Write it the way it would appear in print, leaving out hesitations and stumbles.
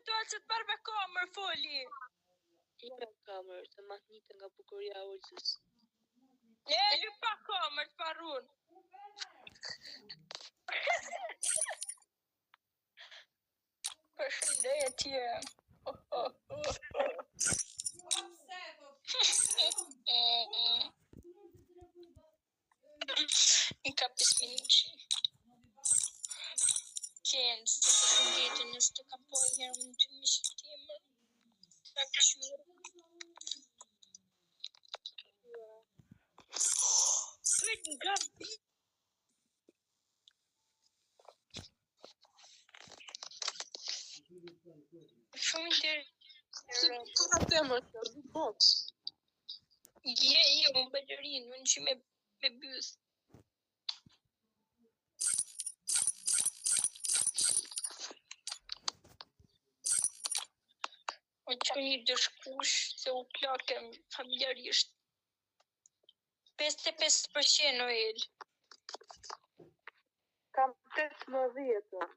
të alësët parë me kamër, foli. Jo me kamër, të mahnite nga bukuria Olsës. Një pa kamër të parun. Përshëndetje. Një ka 5 minutë. Kënë, së të përshëndetje, nësë të kam po e herë më të mishë timër. Pra këshurë. Për nga bi. Shumë interesant. Se të nga temër, të box. Unë balerinë, unë që me bësë. Unë që një dëshkush se u plakëm familjarisht. 55% Noel. Kam 18.